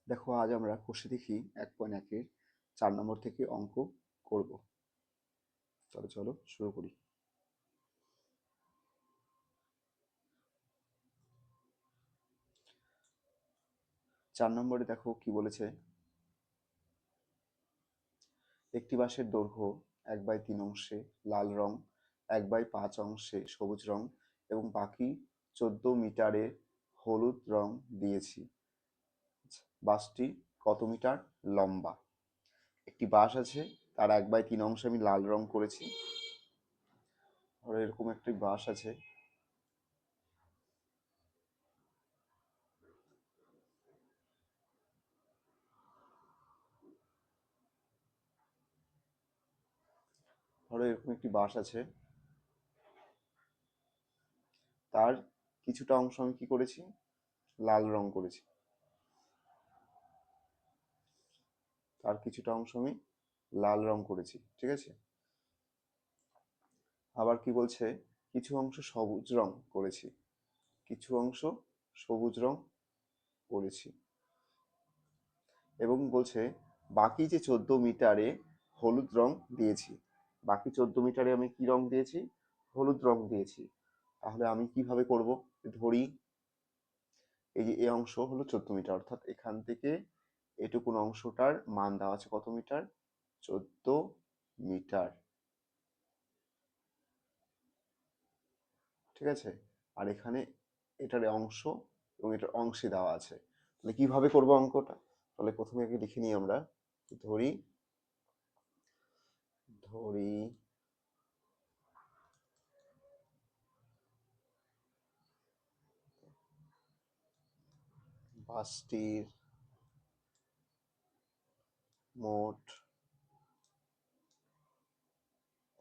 দেখো, আজ আমরা কষে দেখি 1.1-এর 4 নম্বর থেকে অঙ্ক করব। তবে চলো শুরু করি। চার নম্বরে দেখো কি বলেছে। একটি বাঁশের দৈর্ঘ্য 1/3 অংশে লাল রং, 1/5 অংশে সবুজ রং এবং বাকি 14 মিটারে হলুদ রং দিয়েছি। বাঁশটি কত মিটার লম্বা? একটি বাঁশ আছে, তার 1/3 অংশে আমি লাল রং করেছি। ধরো এরকম একটি বাঁশ আছে, তার কিছুটা অংশ আমি কি করেছি, লাল রং করেছি। ঠিক আছে। আবার কি বলছে, কিছু অংশ সবুজ রং করেছি, করেছি এবং বলছে বাকি যে 14 মিটারে হলুদ রং দিয়েছি। বাকি 14 মিটারে আমি কি রং দিয়েছি? হলুদ রং দিয়েছি। তাহলে আমি কিভাবে করব? ধরি এই যে এই অংশ হলো 14 মিটার, অর্থাৎ এখান থেকে এটুকুন অংশটার মান দেওয়া আছে কত মিটার? 14 মিটার। ঠিক আছে। আর এখানে এটার অংশ এবং এটার অংশে দেওয়া আছে। তাহলে কিভাবে করব অঙ্কটা? তাহলে প্রথমে আগে লিখে নিই আমরা। ধরি ধরি বাসটির মোট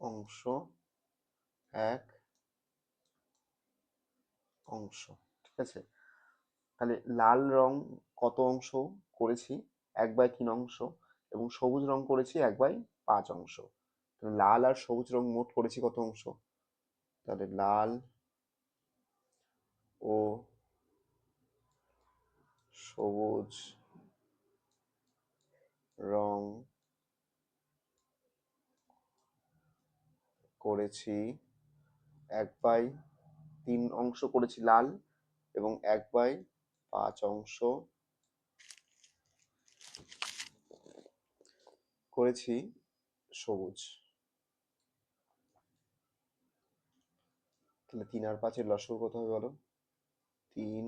অংশ 1 অংশ। ঠিক আছে। তাহলে লাল রং কত অংশ করেছি? 1/3 অংশ। এবং সবুজ রং করেছি 1/5 অংশ। লাল আর সবুজ রং মোট করেছি কত অংশ? তাহলে লাল ও সবুজ রং করেছি 1/3 অংশ করেছি লাল এবং 1/5 অংশ করেছি সবুজ। তাহলে 3 আর 5 এর লসাগু কত হবে বলো? 3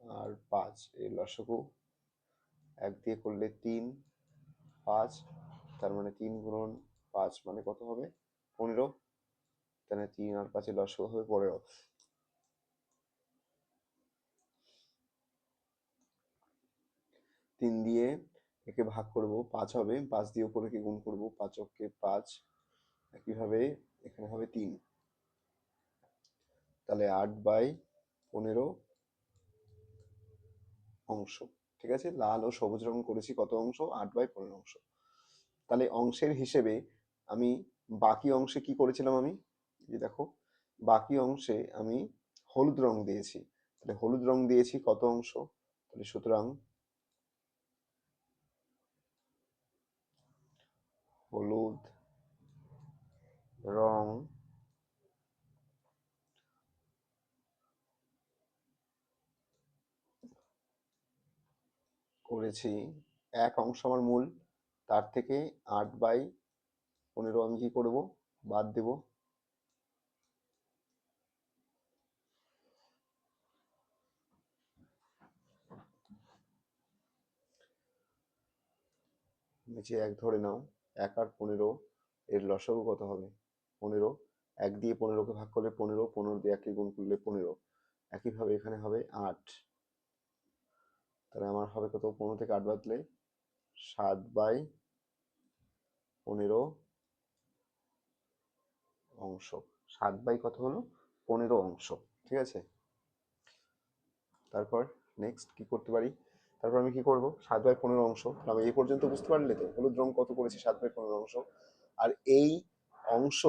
আর 5 এর লসাগু 1 দিয়ে করলে 3, 5, তার মানে 3 গুণন 5 মানে কত হবে? 15। তাহলে 3 আর 5 এর লসাগু হবে 15। 3 দিয়ে একে ভাগ করব, 5 হবে। 5 দিয়ে উপরে কে গুণ করব, 5 কে 5। একইভাবে এখানে হবে 3। তাহলে 8/15 অংশ। ঠিক আছে। লাল ও সবুজ রং করেছি কত অংশ? 8/15 অংশ। তাহলে অংশের হিসেবে আমি বাকি অংশে কি করেছিলাম? আমি এই দেখো, বাকি অংশে আমি হলুদ রং দিয়েছি। তাহলে হলুদ রং দিয়েছি কত অংশ? তাহলে সুতরাং হলুদ রং করেছি 1 অংশ আমার মূল, তার থেকে 8/15 আমি কি করব? বাদ দেব। নিচে 1 ধরে নাও। 1 আর 15 এর লসাগু কত হবে? 15। 1 দিয়ে 15 কে ভাগ করলে 15, 15 দিয়ে 1 কে গুণ করলে 15। একইভাবে এখানে হবে 8। তাহলে আমার হবে কত? 15 থেকে 8 বাদলে 7/15 অংশ। 7 বাই কত হলো? 15 অংশ। ঠিক আছে। তারপর নেক্সট কি করতে পারি? তারপর আমি কি করব? 7/15 অংশ। আমি এই পর্যন্ত বুঝতে পারলে তো হলুদ রং কত করেছি? 7/15 অংশ। আর এই অংশ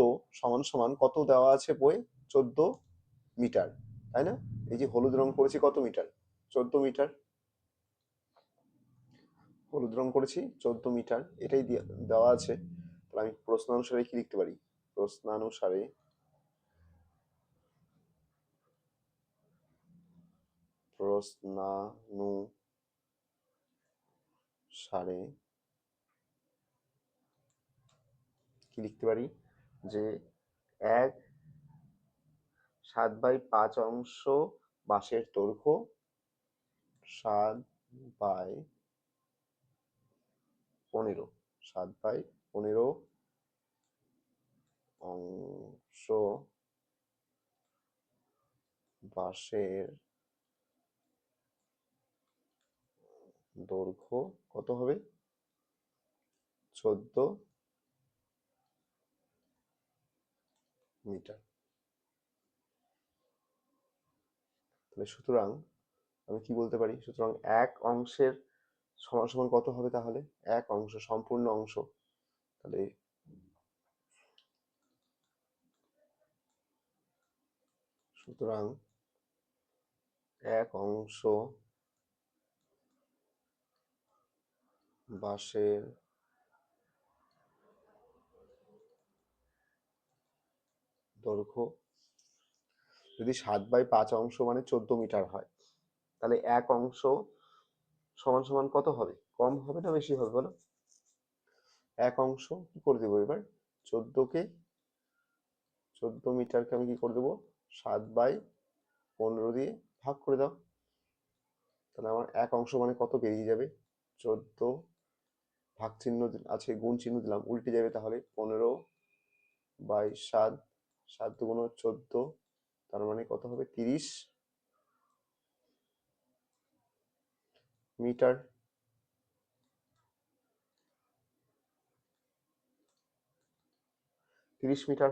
সমান সমান কত দেওয়া আছে বই? 14 মিটার, তাই না? এই যে হলুদ রং করেছি কত মিটার? 14 মিটার। হলুদ রং করেছি 14 মিটার, এটাই দেওয়া আছে। তাহলে আমি প্রশ্নানুসারে কি লিখতে পারি? প্রশ্নানুসারে কি লিখতে পারি? যে 1/7/5 অংশ বাঁশের দৈর্ঘ্য 7/15 7/15 অংশ বাঁশের দৈর্ঘ্য কত হবে? 14 মিটার। তাহলে সুতরাং আমি কি বলতে পারি? সুতরাং এক অংশের সমান সমান কত হবে তাহলে? এক অংশ, সম্পূর্ণ অংশ, তাহলে সুতরাং এক অংশ বাঁশের দৈর্ঘ্য যদি 7/5 অংশ মানে 14 মিটার হয়, তাহলে এক অংশ সমান সমান কত হবে? কম হবে না বেশি হবে বলো? এক অংশ কি করে দেবো এবার? 14 মিটারকে আমি কি করে দেবো? 7/15 দিয়ে ভাগ করে দাও। তাহলে আমার এক অংশ মানে কত বেরিয়ে যাবে? 14, ভাগ চিহ্ন আছে, গুণ চিহ্ন দিলাম, উল্টে যাবে, তাহলে 15/7, 7 দুগুণ 14, তার মানে কত হবে? 30 মিটার।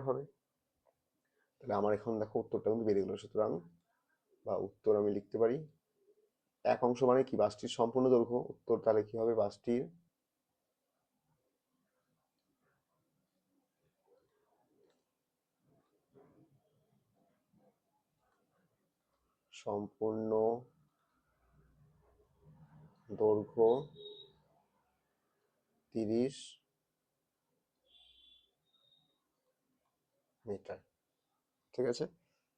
হবে। তাহলে আমার এখন দেখো উত্তরটা কিন্তু বেরিয়ে গেল। সুতরাং বা উত্তর আমি লিখতে পারি, এক অংশ মানে কি? বাসটির সম্পূর্ণ দৈর্ঘ্য। উত্তর তাহলে কি হবে? বাসটির সম্পূর্ণ দৈর্ঘ্য 30 মিটার। ঠিক আছে,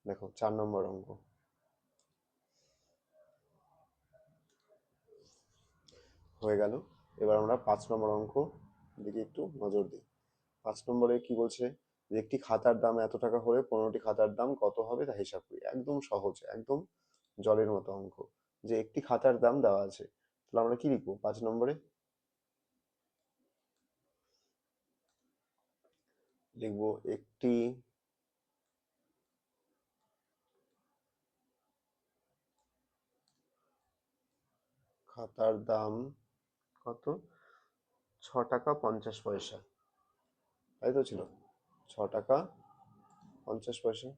দেখো 4 নম্বর অঙ্ক হয়ে গেল। এবার আমরা 5 নম্বর অঙ্ক দিকে একটু নজর দিই। 5 নম্বরে কি বলছে? যে একটি খাতার দাম এত টাকা হলে 15টি খাতার দাম কত হবে তা হিসাব করি। একদম সহজ, একদম জলের মতো অঙ্ক। যে একটি খাতার দাম দেওয়া আছে, তাহলে আমরা কি লিখবো? 5 নম্বরে লিখবো একটি খাতার দাম কত? 6 টাকা 50 পয়সা, তাই তো ছিল? 6 টাকা 50 পয়সা।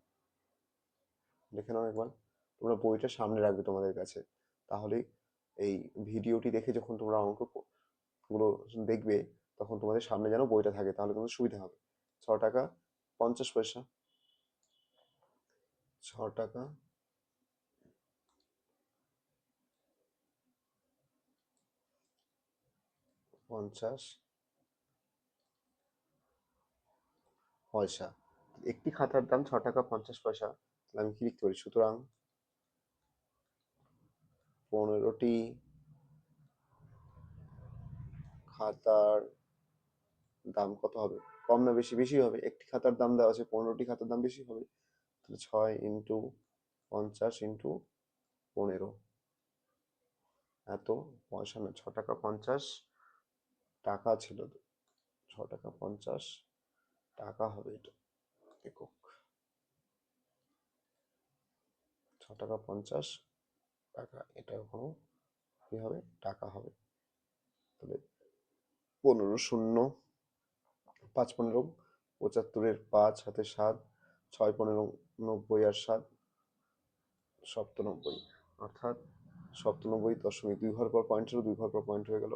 দেখে নাও একবার, তোমরা বইটা সামনে রাখবে তোমাদের কাছে, তাহলে এই ভিডিওটি দেখে যখন তোমরা অঙ্ক গুলো দেখবে, তখন তোমাদের সামনে যেন বইটা থাকে, তাহলে কিন্তু সুবিধা হবে। 6 টাকা 50 পয়সা, 6 টাকা 50 পয়সা। একটি খাতার দাম 6 টাকা 50 পয়সা, তাহলে আমি কি লিখতে পারি? সুতরাং 15টি খাতার দাম কত হবে? কম না বেশি? বেশি হবে। একটি খাতার দাম দেওয়া আছে, 15টি খাতার দাম বেশি হবে। তাহলে 6 ইন্টু 50 ইন্টু 15, এত পয়সা না, 6 টাকা 50 টাকা ছিল, 6 টাকা 50 টাকা হবে এটা একক। 6 টাকা 50 টাকা, এটা কোনো কি হবে? টাকা হবে। তাহলে 15 শূন্য, 5 15 75, 5 হাতে 7, 6 15 90 আর 7 97, অর্থাৎ 97.2 ঘর পর পয়েন্ট ছিল, 2 ঘর পর পয়েন্ট হয়ে গেল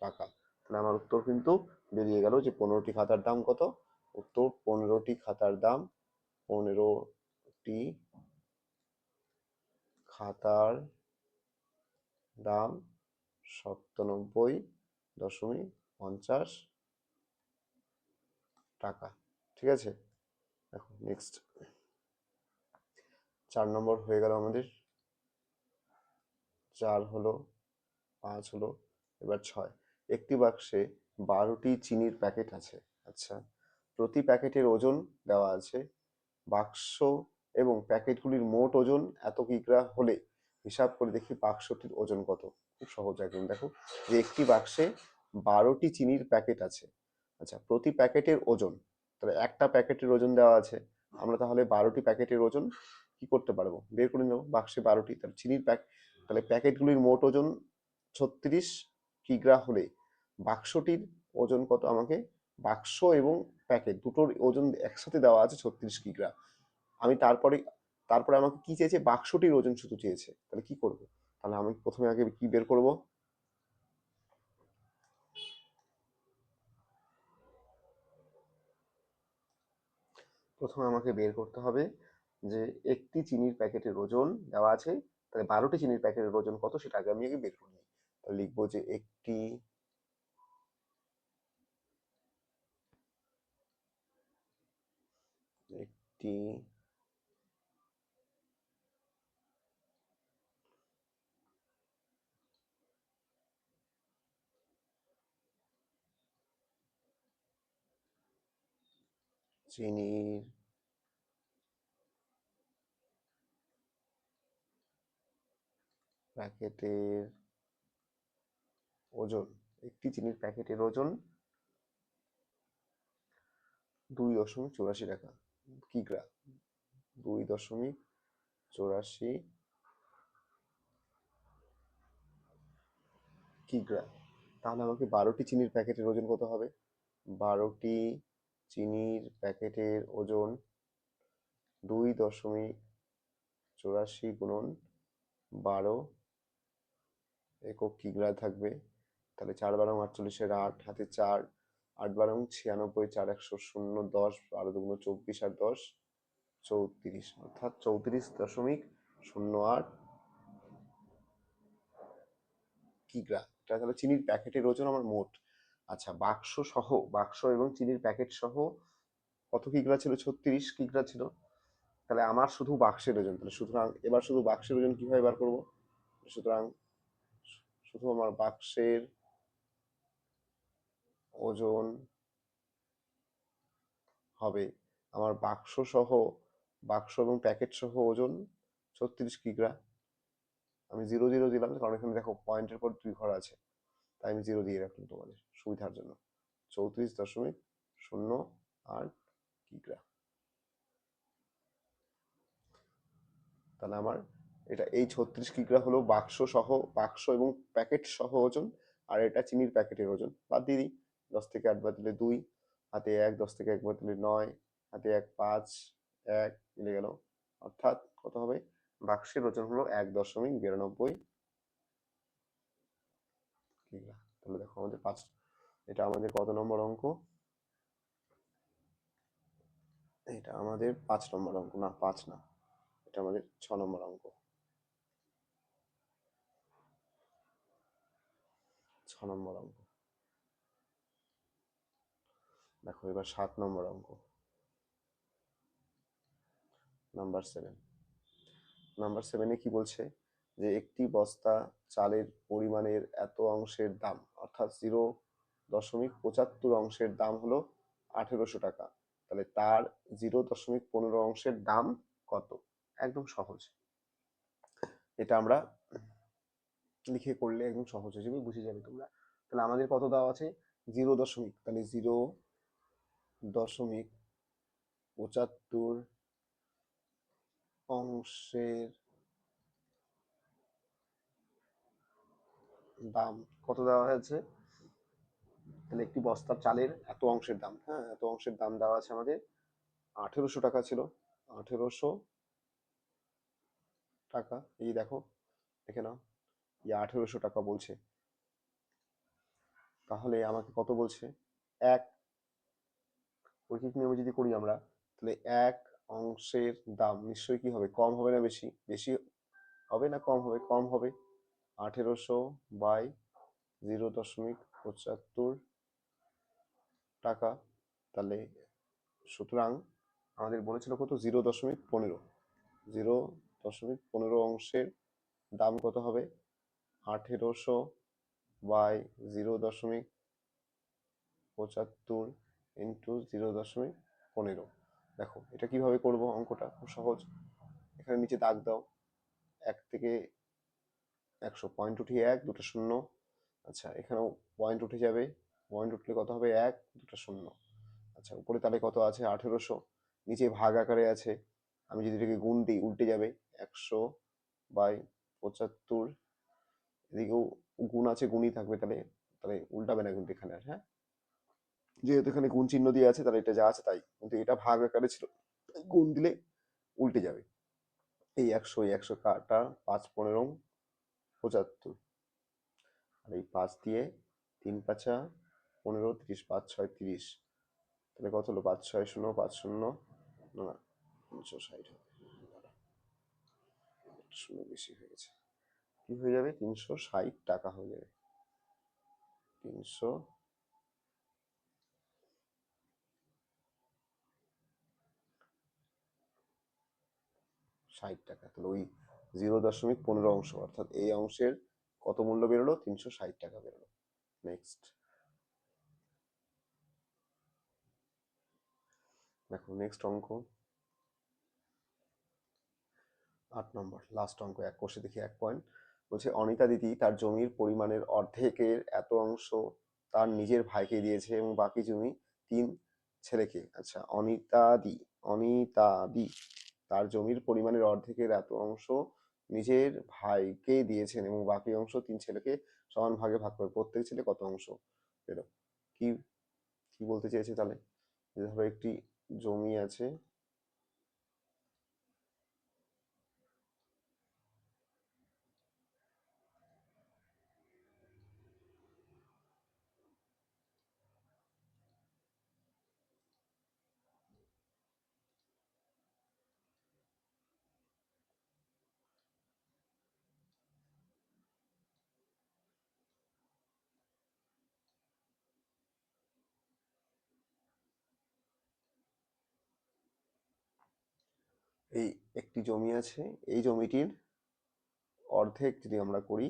টাকা। তাহলে আমার উত্তর কিন্তু বেরিয়ে গেল যে 15টি খাতার দাম কত? উত্তর 15টি খাতার দাম, 15টি খাতার দাম 97.50 টাকা। ঠিক আছে, দেখো নেক্সট 4 নম্বর হয়ে গেল আমাদের। 4 হলো, 5 হলো, এবার 6। একটি বাক্সে 12টি চিনির প্যাকেট আছে। আচ্ছা, প্রতি প্যাকেটের ওজন দেওয়া আছে। বাক্স এবং প্যাকেটগুলির মোট ওজন এত কিগ্রা হলে হিসাব করে দেখি বাক্সটির ওজন কত। খুব সহজ একদম। দেখো যে একটি বাক্সে 12টি চিনির প্যাকেট আছে। আচ্ছা, প্রতি প্যাকেটের ওজন, তাহলে একটা প্যাকেটের ওজন দেওয়া আছে, আমরা তাহলে 12টি প্যাকেটের ওজন কি করতে পারবো, বের করে নেবো। বাক্সে 12টি, তাহলে চিনির তাহলে প্যাকেটগুলির মোট ওজন 36 কিগ্রা হলে বাক্সটির ওজন কত, আমাকে বাক্স এবং প্যাকেট দুটোর ওজন একসাথে দেওয়া আছে 36 কিগ্রা। আমি তারপরে আমাকে কি চেয়েছে, বাক্সটির ওজন শুধু চেয়েছে। তাহলে কি করব, তাহলে আমি প্রথমে আগে কি বের করব, প্রথমে আমাকে বের করতে হবে যে একটি চিনির প্যাকেটের ওজন দেওয়া আছে, তাহলে 12টি চিনির প্যাকেটের ওজন কত সেটা আগে আমি বের করে নিই। তাহলে লিখবো যে একটি চিনির প্যাকেটের ওজন, একটি চিনির প্যাকেটের ওজন 2.84 টাকা কিগ্রা, 2.84 কিগ্রা। তাহলে আমাকে 12টি চিনির প্যাকেটের ওজন কত হবে, 12টি চিনির প্যাকেটের ওজন 2.84 গুণন 12 একক কিগ্রা থাকবে। তাহলে 4 12 48 8 হাতে 4, 8 12 96, 4 100 0 10, 12 2 24 আর 10 34, অর্থাৎ 34.08 কিগ্রা। এটা তাহলে চিনির প্যাকেটের ওজন আমার মোট। আচ্ছা, বাক্স এবং চিনির প্যাকেট সহ কত কিগ্রা ছিল, 36 কিগ্রা ছিল। তাহলে আমার শুধু বাক্সের ওজন, তাহলে সুতরাং এবার শুধু বাক্সের ওজন কিভাবে বার করব, সুতরাং শুধু আমার বাক্সের ওজন হবে, আমার বাক্স এবং প্যাকেট সহ ওজন 36 কিগ্রা। আমি 0 0 দিলাম, কারণ এখানে দেখো পয়েন্টের পর 2 ঘর আছে, তাই আমি 0 দিয়ে রাখলাম তোমাদের সুবিধার জন্য। 34.08 কিগ্রা। তাহলে আমার এটা এই 36 কিগ্রা হলো বাক্স এবং প্যাকেট সহ ওজন, আর এটা চিনির প্যাকেটের ওজন। বাদ দিয়ে দিই, 10 থেকে 8 বাদ দিলে 2, হাতে 1, 10 থেকে 1 বাদ দিলে 9, হাতে 1 5, 1 মিলে গেল, অর্থাৎ কত হবে, বাক্সের ওজন হলো 1.92 কিগ্রা। তাহলে দেখো আমাদের এটা আমাদের কত নম্বর অঙ্ক, এটা আমাদের 5 নম্বর অঙ্ক, না 5 না, এটা আমাদের 6 নম্বর অঙ্ক, 6 নম্বর অঙ্ক। দেখো এবার 7 নম্বর অঙ্ক, নাম্বার 7। নাম্বার 7-এ কি বলছে, যে একটি বস্তা চালের পরিমাণের এত অংশের দাম, অর্থাৎ 0.75 অংশের দাম হলো 1800 টাকা। তাহলে তার 0.15 অংশের দাম কত। একদম সহজ, এটা আমরা লিখে করলে একদম সহজ হয়ে যাবে, বুঝে যাবে তোমরা। তাহলে আমাদের কত দেওয়া আছে, 0. তাহলে 0.75 অংশের দাম কত দেওয়া হয়েছে, তাহলে একটি বস্তার চালের এত অংশের দাম, হ্যাঁ এত অংশের দাম দেওয়া আছে আমাদের 1800 টাকা ছিল, 1800 টাকা। এই দেখো, দেখে নাও, এই 1800 টাকা বলছে। তাহলে আমাকে কত বলছে, এক ঐকিক নিয়মে যদি করি আমরা, তাহলে এক অংশের দাম নিশ্চয়ই কি হবে, কম হবে না বেশি, বেশি হবে না কম হবে, কম হবে। 1800 বাই 0.75 টাকা। তাহলে সুতরাং আমাদের বলেছিল কত, 0.15। 0.15 অংশের দাম কত হবে, 1800 বাই 0.75 ইন্টু 0.15। দেখো এটা কিভাবে করব, অঙ্কটা খুব সহজ। এখানে নিচে দাগ দাও, 1 থেকে 100, পয়েন্ট উঠিয়ে 1, দুটো শূন্য। আচ্ছা এখানেও পয়েন্ট উঠে যাবে, পয়েন্ট উঠলে কত হবে, 1, দুটো শূন্য। আচ্ছা উপরে তাহলে কত আছে, 1800, নিচে ভাগ আকারে আছে। আমি যদি এটাকে গুণ দিই উল্টে যাবে, 100 বাই 75, এদিকেও গুণ আছে, গুণই থাকবে, তাহলে তাহলে উল্টাবে না কিন্তু এখানে আর। হ্যাঁ, যেহেতু এখানে গুণ চিহ্ন দিয়ে আছে তাহলে এটা যা আছে তাই, কিন্তু এটা ভাগ আকারে ছিল, গুণ দিলে উল্টে যাবে। এই 100 কাটা, 5 15 75, আর এই 5 দিয়ে 3 5 15, 30, 5 6 30, তাহলে কত হলো, 5 6 0 5 0, না না 360 হবে, শূন্য বেশি হয়ে গেছে, কি হয়ে যাবে, 360 টাকা হয়ে যাবে। 360 টাকা। তাহলে ওই 0.15 অংশ, অর্থাৎ এই অংশের কত মূল্য বেরোলো, 360 টাকা বেরোলো। নেক্সট দেখো, নেক্সট অঙ্ক 8 নম্বর, লাস্ট অঙ্ক, 1 কোষে দেখি 1 পয়েন্ট। বলছে অনিতা দিদি তার জমির পরিমাণের অর্ধেকের এত অংশ তার নিজের ভাইকে দিয়েছে এবং বাকি জমি 3 ছেলেকে। আচ্ছা অনিতা দি তার জমির পরিমাণের অর্ধেকের এত অংশ নিজের ভাইকে দিয়েছেন এবং বাকি অংশ 3 ছেলেকে সমান ভাগে ভাগ করে, প্রত্যেক ছেলে কত অংশ পেল। কি কি বলতে চেয়েছে তাহলে, ধরো একটি জমি আছে, এই একটি জমি আছে, এই জমিটির অর্ধেক যদি আমরা করি,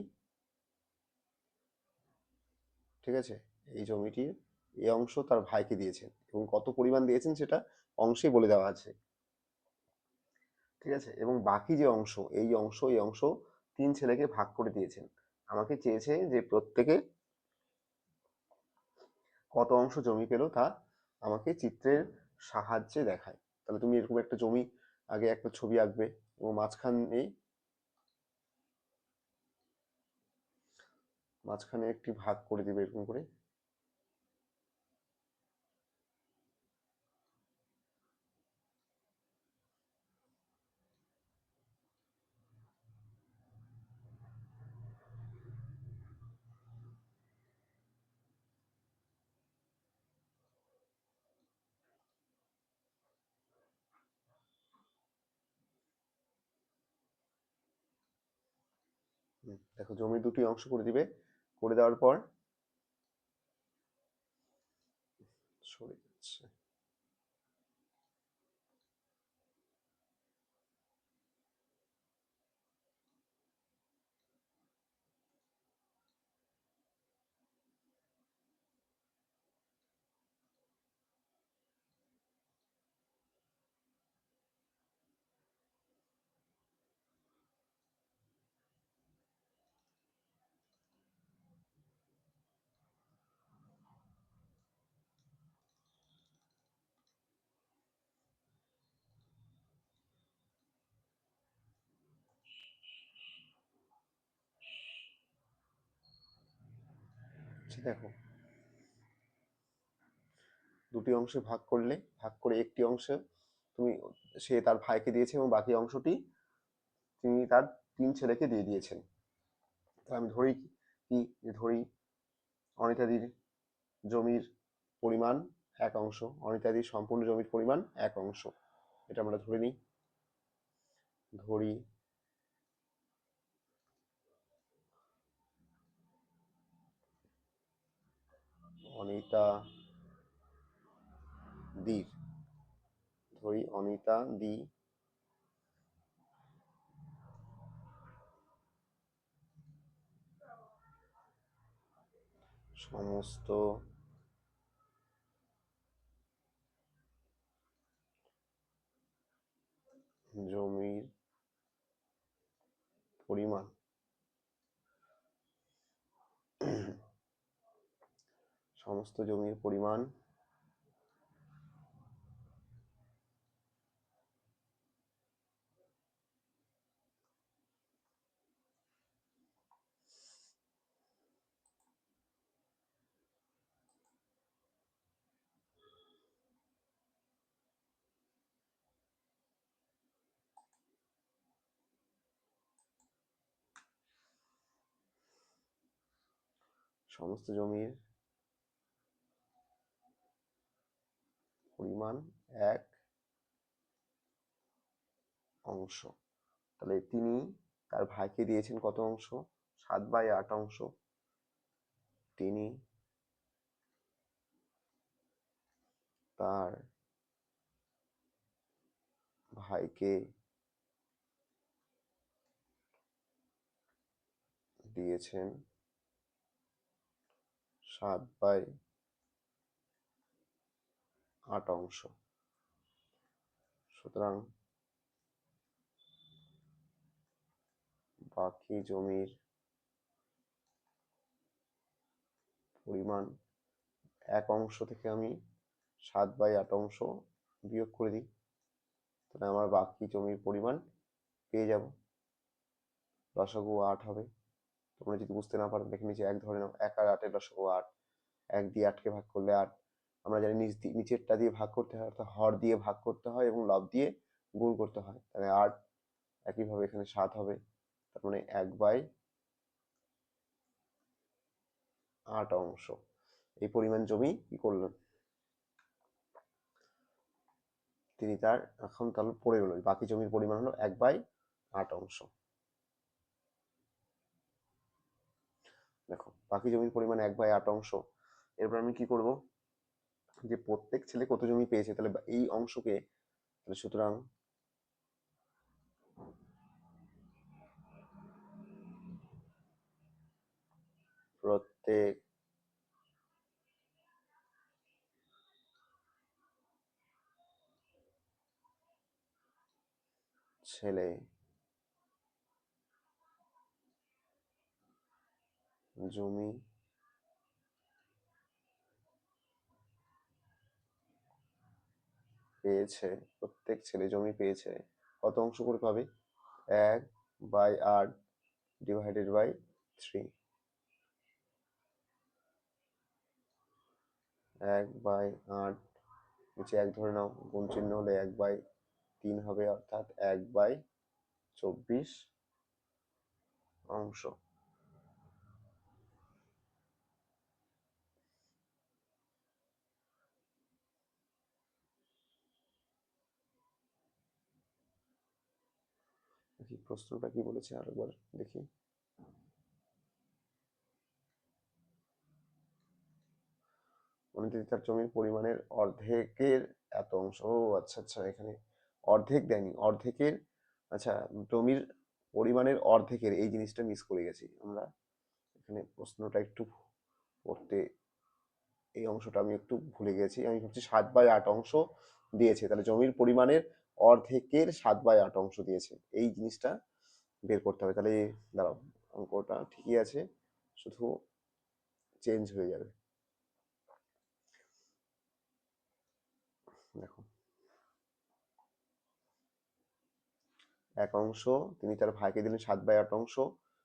ঠিক আছে, এই জমিটির এই অংশ তার ভাইকে দিয়েছেন এবং কত পরিমাণ দিয়েছেন সেটা অংশে বলে দেওয়া আছে, ঠিক আছে, এবং বাকি যে অংশ, এই অংশ 3 ছেলেকে ভাগ করে দিয়েছেন। আমাকে চেয়েছে যে প্রত্যেকে কত অংশ জমি পেল তা আমাকে চিত্রের সাহায্যে দেখায়। তাহলে তুমি এরকম একটা জমি আগে একটা ছবি আঁকবে এবং মাঝখানে একটি ভাগ করে দিবে এরকম করে। দেখো জমি দুটি অংশ করে দিবে, করে দেওয়ার পর সরে যাচ্ছে, দেখো দুটি অংশে ভাগ করলে, ভাগ করে একটি অংশে তুমি, সে তার ভাইকে দিয়েছে এবং বাকি অংশটি তিনি তার 3 ছেলেকে দিয়ে দিয়েছেন। তাহলে আমি ধরি কি, ধরি অনিতাদির জমির পরিমাণ 1 অংশ, অনিতাদির সম্পূর্ণ জমির পরিমাণ 1 অংশ, এটা আমরা ধরে নিই। ধরি অনিতা দির, ধরি অনিতা দি সমস্ত জমির পরিমাণ সমস্ত জমির পরিমাণ সমস্ত জমির পরিমাণ এক অংশ। তাহলে তিনি তার ভাইকে দিয়েছেন কত অংশ? 7/8 অংশ। তিনি তার ভাইকে দিয়েছেন 7/8 অংশ। সুতরাং বাকি জমির পরিমাণ এক অংশ থেকে আমি 7/8 অংশ বিয়োগ করে দিই, তাহলে আমার বাকি জমির পরিমাণ পেয়ে যাব। লসাগু 8 হবে। তোমরা যদি বুঝতে না পারো দেখে নিচে 1 ধরে নাও। 1 আর 8-এর লসাগু 8। 1 দিয়ে 8কে ভাগ করলে 8। আমরা জানি নিচেরটা দিয়ে ভাগ করতে হয়, অর্থাৎ হর দিয়ে ভাগ করতে হয় এবং লব দিয়ে গুণ করতে হয়। তাহলে 8, একইভাবে এখানে 7 হবে। তার মানে 1/8 অংশ এই পরিমাণ জমি কি করলেন তিনি, তার এখন তাহলে পড়ে গেল বাকি জমির পরিমাণ হলো 1/8 অংশ। দেখো বাকি জমির পরিমাণ 1/8 অংশ। এরপর আমি কি করব, যে প্রত্যেক ছেলে কত জমি পেয়েছে, তাহলে এই অংশকে, সুতরাং প্রত্যেক ছেলে জমি পেয়েছে, প্রত্যেক ছেলে জমি পেয়েছে কত অংশ করে পাবে? 1/8 ডিভাইডেড বাই 3। 1/8 নিচে 1 ধরে নাও, গুণ চিহ্ন হলে 1/3 হবে, অর্থাৎ 1/24 অংশ। দেখি প্রশ্নটা কি বলেছে আরেকবার দেখি। তার জমির পরিমাণের অর্ধেকের এত অংশ। ও আচ্ছা আচ্ছা, এখানে অর্ধেক দেয়নি, অর্ধেকের, আচ্ছা জমির পরিমাণের অর্ধেকের, এই জিনিসটা মিস করে গেছি আমরা। এখানে প্রশ্নটা একটু পড়তে, এই অংশটা আমি একটু ভুলে গেছি। আমি ভাবছি 7/8 অংশ দিয়েছে, তাহলে জমির পরিমাণের অর্ধেকের 7/8 অংশ দিয়েছে, এই জিনিসটা বের করতে হবে। তাহলে দাঁড়াও, অঙ্কটা ঠিকই আছে, শুধু চেঞ্জ হয়ে যাবে। দেখো 1 অংশ তিনি তার ভাইকে দিলেন 7/8 অংশ,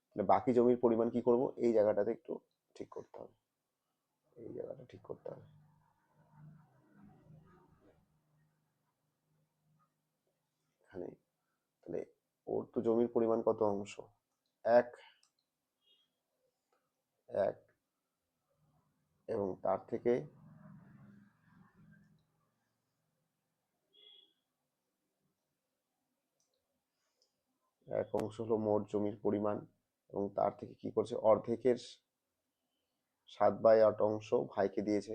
তাহলে বাকি জমির পরিমাণ কি করব, এই জায়গাটাতে একটু ঠিক করতে হবে, এই জায়গাটা ঠিক করতে হবে। এখানে তাহলে ওর তো জমির পরিমাণ কত অংশ? 1 1, এবং তার থেকে 1 অংশ হলো মোট জমির পরিমাণ, এবং তার থেকে কি করছে, অর্ধেকের 7/8 অংশ ভাইকে দিয়েছে,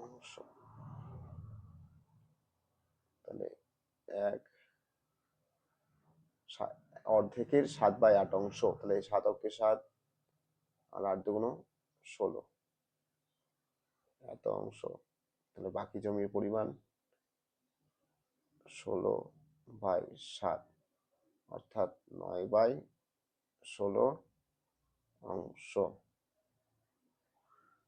অংশ তাহলে এক অর্ধেকের 7/8 অংশ, তাহলে 7 অক্ষে 7 আর 8 দুগুণ 16, এত অংশ। তাহলে বাকি জমির পরিমাণ 16/7, অর্থাৎ 9/16 অংশ,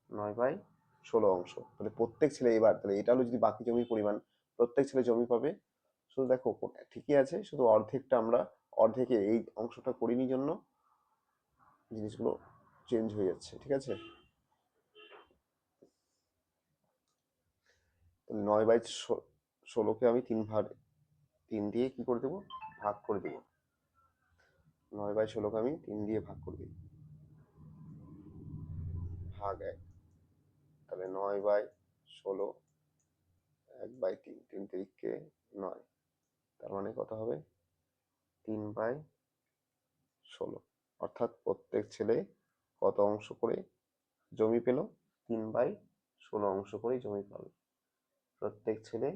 9/16 অংশ। তাহলে প্রত্যেক ছেলে, এবার তাহলে এটা হলো যদি বাকি জমির পরিমাণ, প্রত্যেক ছেলে জমি পাবে। শুধু দেখো ঠিকই আছে, শুধু অর্ধেকটা আমরা অর্ধেকে এই অংশটা করিনি জন্য জিনিসগুলো চেঞ্জ হয়ে যাচ্ছে, ঠিক আছে। 9/16কে আমি 3 দিয়ে কি করে দেবো, ভাগ করে দেবো। 9/16কে আমি 3 দিয়ে ভাগ করে দিই, ভাগ 1, তাহলে 9/16 1/3, 3 তিরিকে 9, তার মানে কত হবে 3/16, অর্থাৎ প্রত্যেক ছেলে কত অংশ করে জমি পেল, 3/16 অংশ করে জমি পাবে। প্রত্যেক ছেলে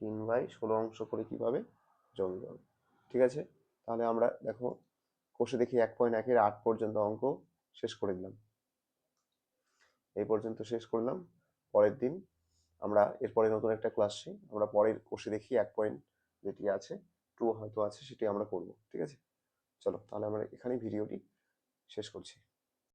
3/16 অংশ করে কি পাবে, জমি পাবে, ঠিক আছে। তাহলে আমরা দেখো কোষে দেখি 1.1-এর 8 পর্যন্ত অঙ্ক শেষ করে দিলাম, এই পর্যন্ত শেষ করলাম। পরের দিন আমরা এরপরে নতুন একটা ক্লাসে আমরা পরের কোষে দেখি 1 পয়েন্ট যেটি আছে 2 হয়তো আছে, সেটি আমরা করব, ঠিক আছে। চলো তাহলে আমরা এখানেই ভিডিওটি শেষ করছি।